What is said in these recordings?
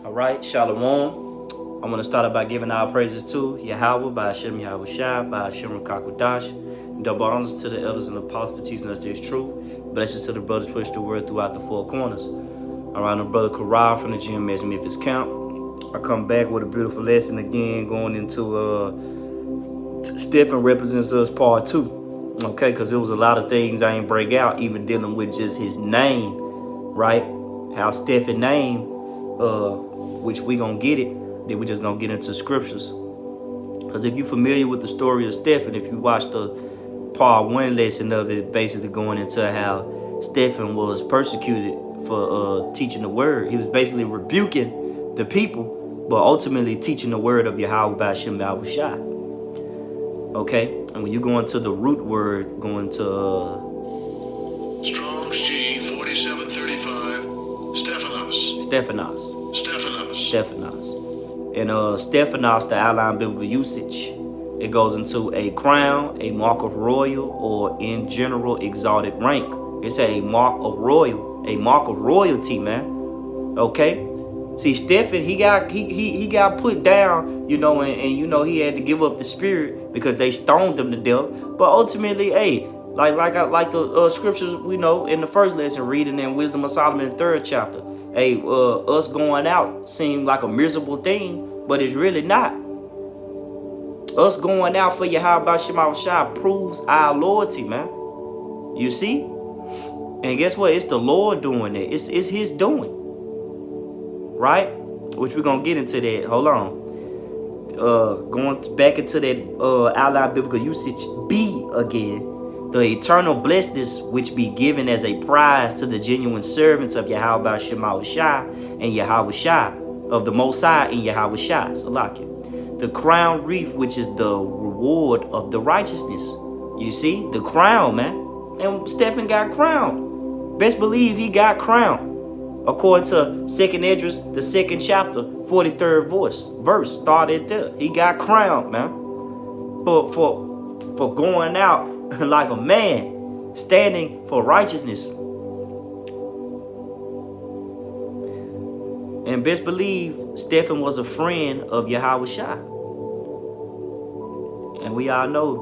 All right, Shalom. I want to start out by giving our praises to Yahweh, by Hashem Yahweh Shai, by Hashem Rakakwadash. Double honors to the elders and apostles for teaching us this truth. Blessings to the brothers push the word throughout the four corners. Around the brother Karal from the GMS Memphis Camp. I come back with a beautiful lesson again, going into Stephen represents us part 2. Okay, because there was a lot of things I ain't break out, even dealing with just his name, right? How Stephen name, which we gonna get it, then we just gonna get into scriptures. Because if you're familiar with the story of Stephen, if you watch the part 1 lesson of it, basically going into how Stephen was persecuted for teaching the word. He was basically rebuking the people, but ultimately teaching the word of Yahweh by Hashem Yahweh Shai. Okay, and when you go into the root word, going to Strong's G 4735, Stephanos. And Stephanos, the outline biblical usage, it goes into a crown, a mark of royal, or in general exalted rank. It's a mark of royalty, man. Okay. See, Stephen, he got put down, and he had to give up the spirit because they stoned him to death. But ultimately, hey, like the scriptures we know in the first lesson, reading in Wisdom of Solomon, the 3rd chapter. Hey, us going out seemed like a miserable thing, but it's really not. Us going out for Yahweh Shema Shai proves our loyalty, man. You see? And guess what? It's the Lord doing it. It's his doing. Right? Which we're going to get into that. Hold on. Going back into that outline biblical usage B again. The eternal blessedness which be given as a prize to the genuine servants of Yahweh Shema Shai and Yahweh Shai, of the Most High and Yahweh Shai. Salakia. The crown wreath, which is the reward of the righteousness. You see? The crown, man. And Stephen got crowned. Best believe he got crowned. According to 2nd Esdras, the 2nd chapter, 43rd verse started there. He got crowned, man. For going out like a man, standing for righteousness. And best believe Stephen was a friend of Yahweh Shai. And we all know,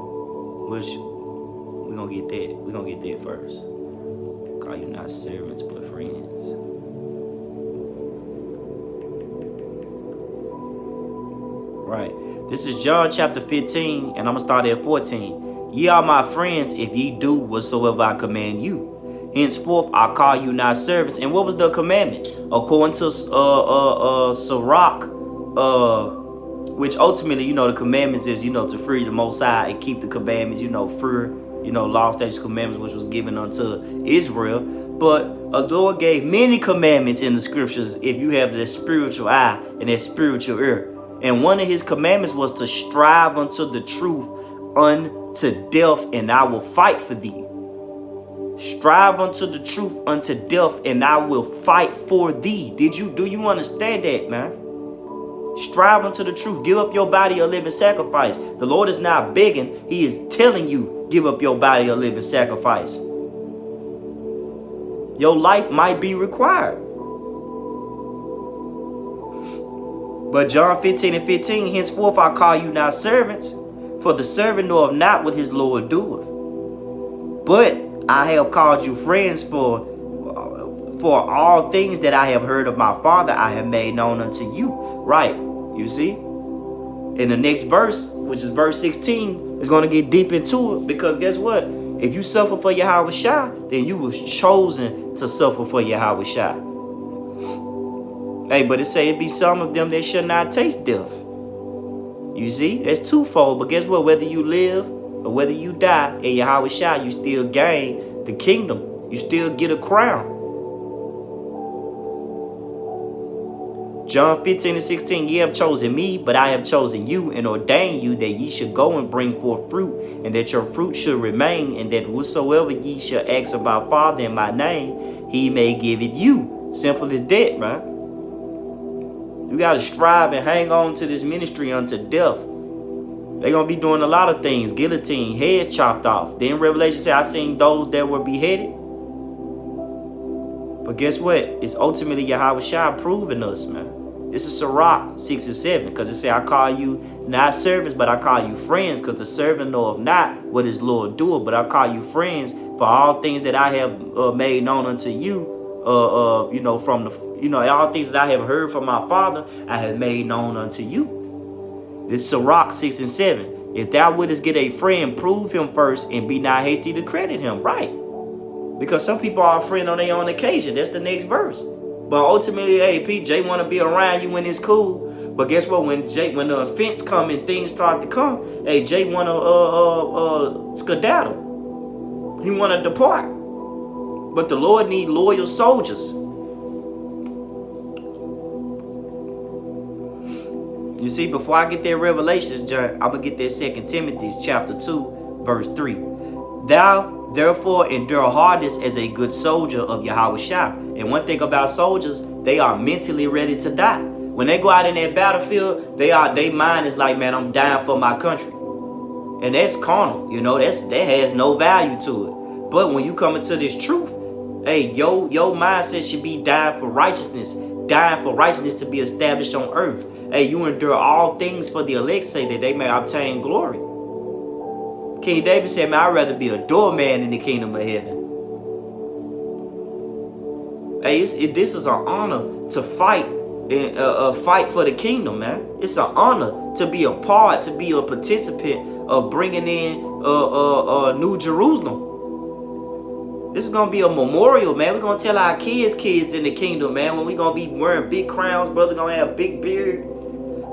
which we're going to get that. We're going to get that first. Call you not servants, but friends. Right. This is John chapter 15, and I'm going to start at 14. Ye are my friends if ye do whatsoever I command you. Henceforth I call you not servants. And what was the commandment? According to Sirach, which ultimately, the commandments is, to fear the Most High and keep the commandments, fear, law, statutes, commandments, which was given unto Israel. But the Lord gave many commandments in the scriptures if you have that spiritual eye and that spiritual ear. And one of his commandments was to strive unto the truth unto death, and I will fight for thee. Strive unto the truth unto death, and I will fight for thee. Do you understand that, man? Strive unto the truth. Give up your body a living sacrifice. The Lord is not begging. He is telling you, give up your body a living sacrifice. Your life might be required. But John 15 and 15, henceforth I call you not servants, for the servant knoweth not what his Lord doeth. But I have called you friends, for all things that I have heard of my Father I have made known unto you. Right, you see? In the next verse, which is verse 16, is going to get deep into it, because guess what? If you suffer for Yahweh Shai, then you was chosen to suffer for Yahweh Shai. Hey, but it say it be some of them that shall not taste death. You see, that's twofold. But guess what? Whether you live or whether you die in Yahweh Shai, you still gain the kingdom. You still get a crown. John 15 and 16, ye have chosen me, but I have chosen you and ordained you that ye should go and bring forth fruit, and that your fruit should remain, and that whatsoever ye shall ask of my Father in my name, he may give it you. Simple as that, man. You got to strive and hang on to this ministry unto death. They're going to be doing a lot of things. Guillotine, heads chopped off. Then Revelation said, I seen those that were beheaded. But guess what? It's ultimately Yahweh Shai proving us, man. This is Sirach 6 and 7, because it say, I call you not servants, but I call you friends, because the servant knoweth not what his Lord doeth, but I call you friends for all things that I have made known unto you. From the, all things that I have heard from my Father, I have made known unto you. This is Sirach 6 and 7. If thou wouldest get a friend, prove him first, and be not hasty to credit him. Right. Because some people are a friend on their own occasion. That's the next verse. But ultimately, hey, Jay want to be around you when it's cool. But guess what? When the offense come and things start to come, hey, Jay want to skedaddle. He want to depart. But the Lord need loyal soldiers. You see, before I get there, Revelations, I'm going to get there 2 Timothy chapter 2, verse 3. Thou therefore endure hardness as a good soldier of Yahweh Shah. And one thing about soldiers, they are mentally ready to die. When they go out in that battlefield, their mind is like, man, I'm dying for my country. And that's carnal, that has no value to it. But when you come into this truth, hey, your mindset should be dying for righteousness to be established on earth. Hey, you endure all things for the elect's sake, that they may obtain glory. King David said, man, I'd rather be a doorman in the kingdom of heaven. Hey, this is an honor to fight for the kingdom, man. It's an honor to be a part, to be a participant of bringing in New Jerusalem. This is going to be a memorial, man. We're going to tell our kids in the kingdom, man, when we're going to be wearing big crowns. Brother going to have big beard.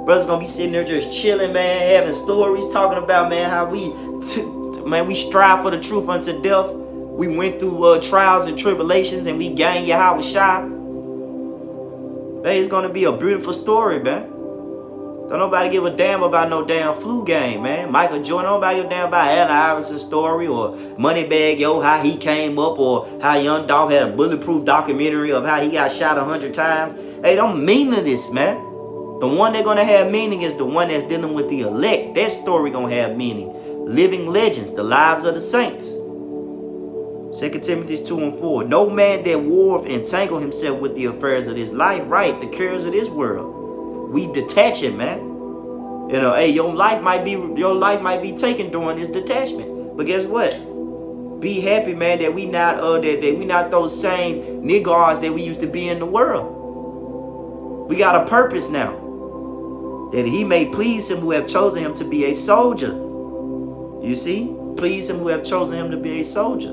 Brother's going to be sitting there just chilling, man, having stories, talking about, man, how we strive for the truth unto death. We went through trials and tribulations, and we gained Yahweh Shah. Man, it's going to be a beautiful story, man. Don't nobody give a damn about no damn flu game, man. Michael Jordan, nobody give a damn about Allen Iverson's story or Moneybag Yo, how he came up, or how Young Dolph had a bulletproof documentary of how he got shot 100 times. Hey, don't mean to this, man. The one that's going to have meaning is the one that's dealing with the elect. That story going to have meaning. Living legends, the lives of the saints. 2 Timothy 2 and 4. No man that warreth entangle himself with the affairs of this life, right? The cares of this world. We detach it, man. Hey, your life might be taken during this detachment. But guess what? Be happy, man, that we not those same niggas that we used to be in the world. We got a purpose now, that he may please him who have chosen him to be a soldier. You see? Please him who have chosen him to be a soldier.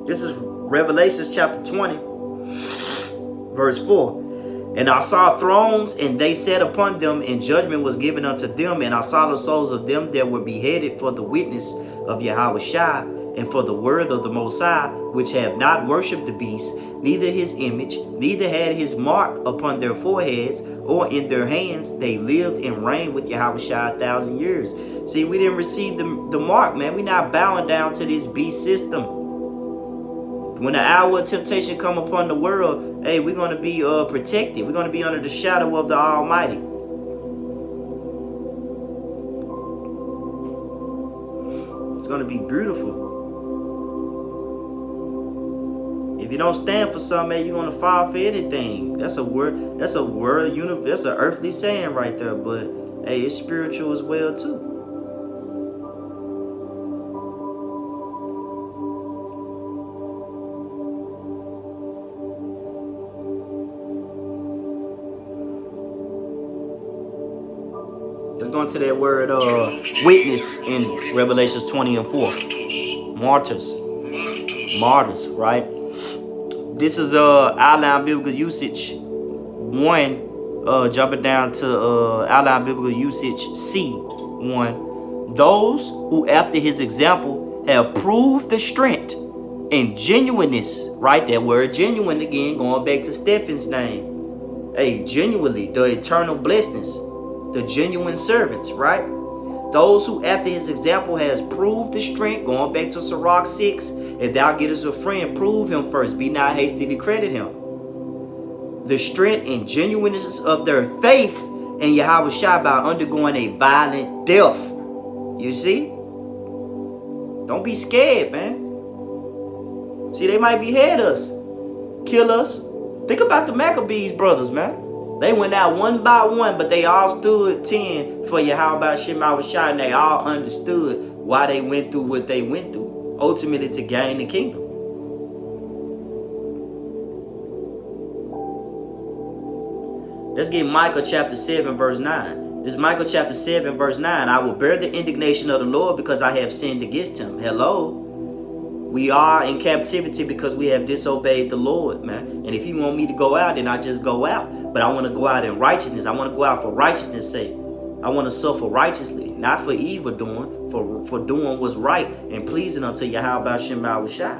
This is Revelation chapter 20, verse 4. And I saw thrones, and they sat upon them, and judgment was given unto them. And I saw the souls of them that were beheaded for the witness of Yahweh Shah, and for the word of the Most High, which have not worshipped the beast, neither his image, neither had his mark upon their foreheads or in their hands. They lived and reigned with Yahweh Shah 1,000 years. See, we didn't receive the mark, man. We're not bowing down to this beast system. When the hour of temptation come upon the world, hey, we're going to be protected. We're going to be under the shadow of the Almighty. It's going to be beautiful. If you don't stand for something, man, you're going to fall for anything. That's a word. That's a word. That's an earthly saying right there. But hey, it's spiritual as well too. Let's go into that word witness in Revelations 20 and 4. Martyrs, right? This is outline biblical usage 1, jumping down to outline biblical usage C1. Those who after his example have proved the strength and genuineness, right? That word genuine again, going back to Stephen's name. Hey, genuinely, the eternal blessedness. The genuine servants, right? Those who after his example has proved the strength, going back to Sirach 6, if thou gettest a friend, prove him first, be not hasty to credit him. The strength and genuineness of their faith in Yahweh Shah by undergoing a violent death. You see? Don't be scared, man. See, they might behead us, kill us. Think about the Maccabees brothers, man. They went out one by one, but they all stood 10 for Yahweh Shema Shai, and they all understood why they went through what they went through, ultimately to gain the kingdom. Let's get Micah chapter 7, verse 9. This is Micah chapter 7, verse 9. I will bear the indignation of the Lord because I have sinned against him. Hello. We are in captivity because we have disobeyed the Lord, man. And if he want me to go out, then I just go out. But I want to go out in righteousness. I want to go out for righteousness' sake. I want to suffer righteously, not for evil doing, for doing what's right and pleasing unto Yahweh Shem Shai.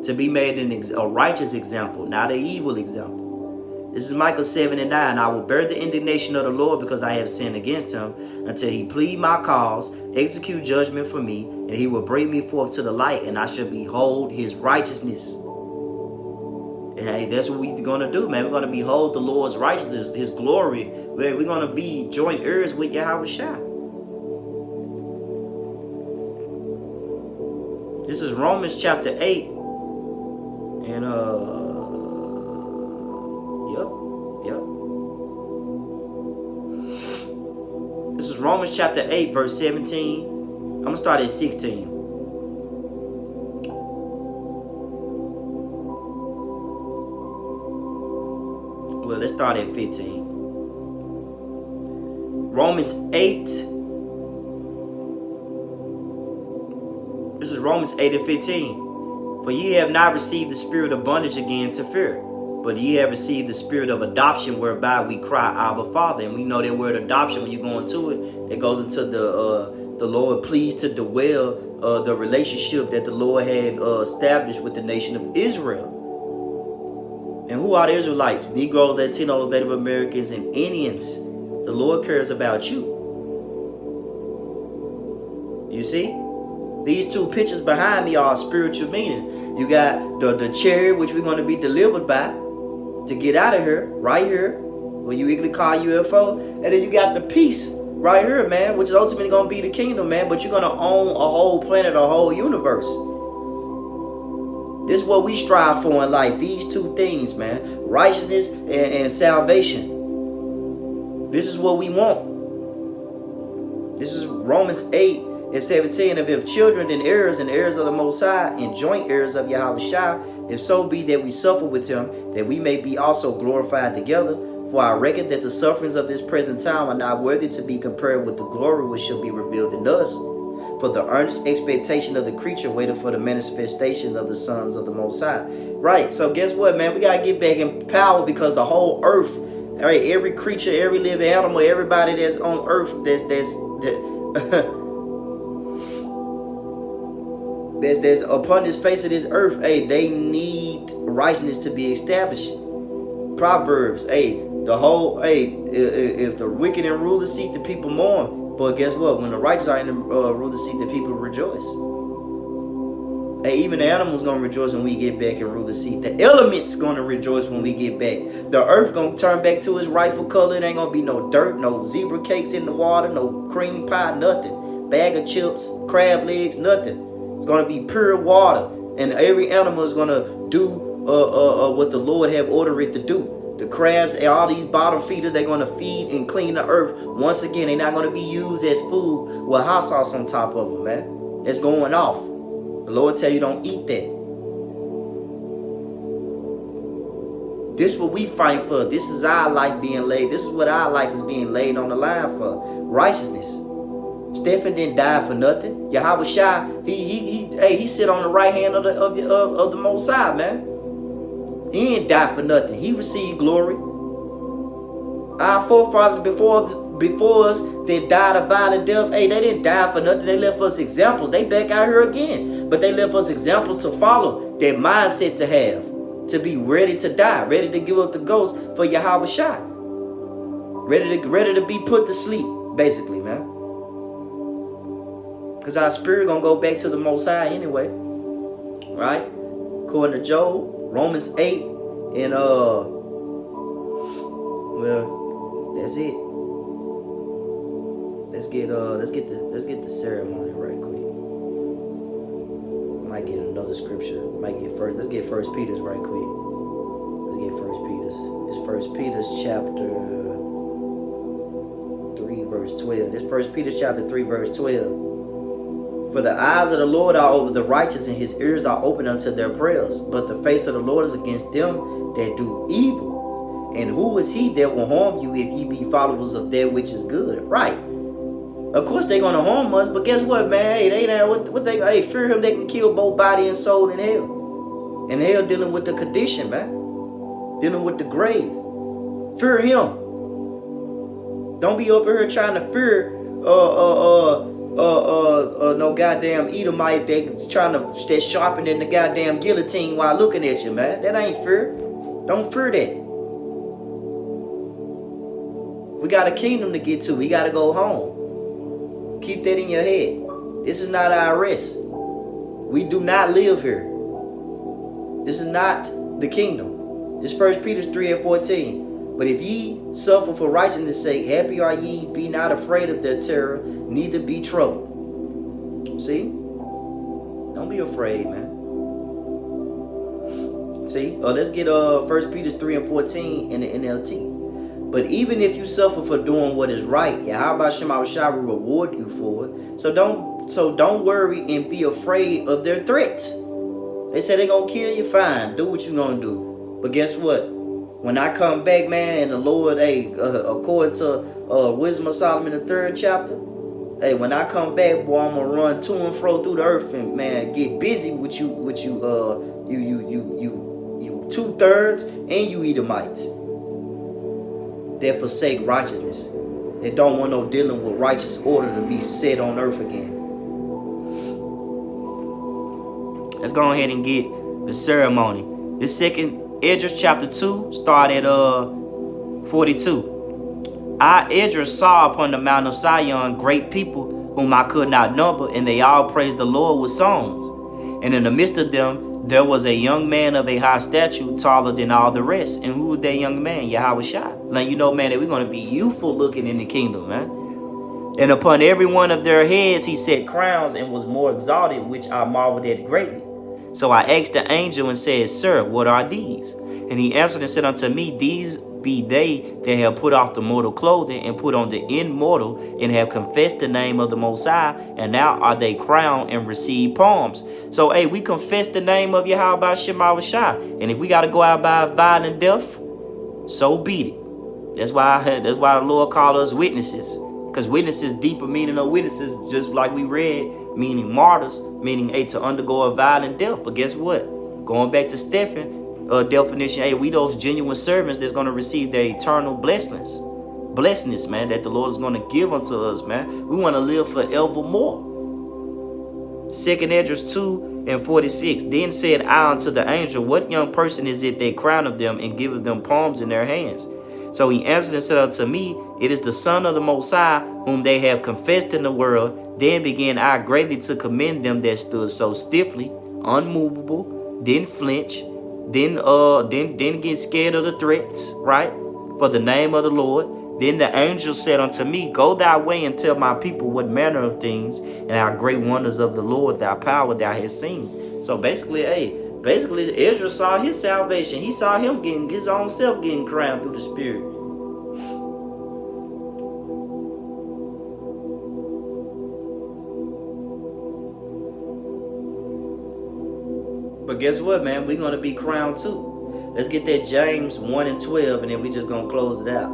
To be made a righteous example, not an evil example. This is Micah 7 and 9. I will bear the indignation of the Lord because I have sinned against him until he plead my cause, execute judgment for me, and he will bring me forth to the light, and I shall behold his righteousness. And hey, that's what we're going to do, man. We're going to behold the Lord's righteousness, his glory. We're going to be joint heirs with Yahweh Shai. This is Romans chapter 8. And Yep. This is Romans chapter 8, verse 17. I'm going to start at 16. Well, let's start at 15. Romans 8. This is Romans 8 and 15. For ye have not received the spirit of bondage again to fear, but ye have received the spirit of adoption, whereby we cry, Abba, Father. And we know that word adoption, when you go into it, it goes into the Lord pleased to dwell the relationship that the Lord had established with the nation of Israel. And who are the Israelites? Negroes, Latinos, Native Americans, and Indians. The Lord cares about you. You see? These two pictures behind me are spiritual meaning. You got the chariot, which we're going to be delivered by to get out of here, right here, where you usually call UFO. And then you got the peace right here, man, which is ultimately going to be the kingdom, man. But you're going to own a whole planet, a whole universe. This is what we strive for in life. These two things, man. Righteousness and salvation. This is what we want. This is Romans 8 and 17. If children, then heirs, and heirs of the Most High, and joint heirs of Yahweh Shai, if so be that we suffer with him, that we may be also glorified together. For I reckon that the sufferings of this present time are not worthy to be compared with the glory which shall be revealed in us. For the earnest expectation of the creature waited for the manifestation of the sons of the Most High. Right, so guess what, man? We got to get back in power, because the whole earth, all right, every creature, every living animal, everybody that's on earth, that's upon this face of this earth, hey, they need righteousness to be established. Proverbs, hey, if the wicked in ruler seat, the people mourn. But guess what? When the righteous are in the ruler seat, the people rejoice. Hey, even the animals gonna rejoice when we get back in ruler seat. The elements gonna rejoice when we get back. The earth gonna turn back to its rightful color. It ain't gonna be no dirt, no zebra cakes in the water, no cream pie, nothing. Bag of chips, crab legs, nothing. It's going to be pure water. And every animal is going to do what the Lord have ordered it to do. The crabs and all these bottom feeders, they're going to feed and clean the earth. Once again, they're not going to be used as food with hot sauce on top of them, man. It's going off. The Lord tell you don't eat that. This is what we fight for. This is our life being laid. This is what our life is being laid on the line for. Righteousness. Stephen didn't die for nothing. Yahweh Shai, he sit on the right hand of the Most High, man. He didn't die for nothing. He received glory. Our forefathers before us that died a violent death, hey, they didn't die for nothing. They left us examples. They back out here again, but they left us examples to follow. Their mindset to have, to be ready to die, ready to give up the ghost for Yahweh Shai, ready to be put to sleep, basically, man. Because our spirit going to go back to the Most High anyway. Right? According to Job, Romans 8. And, well, that's it. Let's get the ceremony right quick. Might get another scripture. Might get first. Let's get First Peter's right quick. Let's get First Peter's. It's First Peter's chapter 3 verse 12. This First Peter's chapter 3 verse 12. For the eyes of the Lord are over the righteous, and his ears are open unto their prayers. But the face of the Lord is against them that do evil. And who is he that will harm you if ye be followers of that which is good? Right. Of course they're gonna harm us, but guess what, man? Hey, they now what they fear him, they can kill both body and soul in hell. And hell dealing with the condition, man. Dealing with the grave. Fear him. Don't be over here trying to fear no goddamn Edomite that's trying to stay sharpening the goddamn guillotine while looking at you, man. That ain't fear. Don't fear that. We got a kingdom to get to. We got to go home. Keep that in your head. This is not our rest. We do not live here. This is not the kingdom. This 1 Peter 3 and 14. But if ye suffer for righteousness' sake, happy are ye, be not afraid of their terror, neither be troubled. See? Don't be afraid, man. See? Let's get 1 Peter 3 and 14 in the NLT. But even if you suffer for doing what is right, Yahweh Shem Shai will reward you for it. So don't worry and be afraid of their threats. They say they're gonna kill you, fine. Do what you're gonna do. But guess what? When I come back, man, and the Lord, according to Wisdom of Solomon, the 3rd chapter, when I come back, boy, I'm gonna run to and fro through the earth and, man, get busy with you 2/3 and you Edomites that forsake righteousness. They don't want no dealing with righteous order to be set on earth again. Let's go ahead and get the ceremony. This 2nd Esdras chapter 2, start at 42. I, Esdras, saw upon the Mount of Zion great people whom I could not number, and they all praised the Lord with songs. And in the midst of them there was a young man of a high stature, taller than all the rest. And who was that young man? Yahweh Shai. Now you know, man, that we're going to be youthful looking in the kingdom, man. And upon every one of their heads he set crowns, and was more exalted, which I marveled at greatly. So I asked the angel and said, Sir, what are these? And he answered and said unto me, These be they that have put off the mortal clothing and put on the immortal, and have confessed the name of the Most High, and now are they crowned and receive palms. So, we confess the name of Yahweh Shema Shai. And if we got to go out by violent death, so be it. That's why the Lord called us witnesses. Because witnesses, deeper meaning of witnesses, just like we read, meaning martyrs, meaning to undergo a violent death. But guess what? Going back to Stephen, definition, we those genuine servants that's going to receive their eternal blessings, man, that the Lord is going to give unto us, man. We want to live forevermore. 2nd Esdras 2 and 46. Then said I unto the angel, What young person is it that crowneth them and giveth them palms in their hands? So he answered and said unto me, It is the Son of the Most High, whom they have confessed in the world. Then began I greatly to commend them that stood so stiffly, unmovable, didn't flinch, didn't get scared of the threats, right? For the name of the Lord. Then the angel said unto me, Go thy way and tell my people what manner of things and how great wonders of the Lord, thy power thou hast seen. So basically, Esdras saw his salvation. He saw him getting his own self getting crowned through the Spirit. But guess what, man? We're going to be crowned too. Let's get that James 1 and 12, and then we just going to close it out.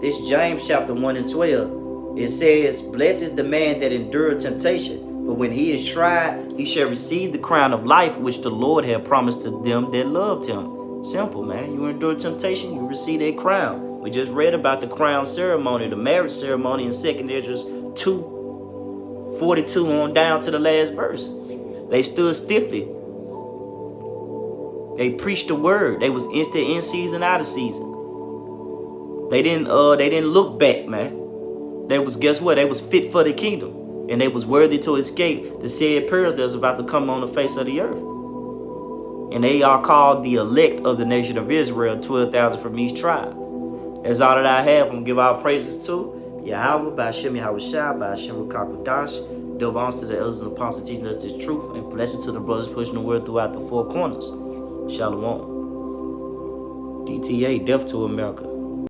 This James chapter 1 and 12, it says, Blessed is the man that endured temptation, for when he is tried, he shall receive the crown of life, which the Lord had promised to them that loved him. Simple, man. You endure temptation, you receive that crown. We just read about the crown ceremony, the marriage ceremony in 2nd Esdras 2:42 on down to the last verse. They stood stiffly. They preached the word. They was instant in season, out of season. They didn't look back, man. They was, guess what? They was fit for the kingdom. And they was worthy to escape the said perils that's about to come on the face of the earth. And they are called the elect of the nation of Israel, 12,000 from each tribe. That's all that I have. I'm going to give our praises to Yahweh, Ba'ashem Yahweh Shai, Ba'ashem Rukakwadash, Double honors to the elders and apostles teaching us this truth, and blessings to the brothers pushing the word throughout the four corners. Shalom. DTA, death to America.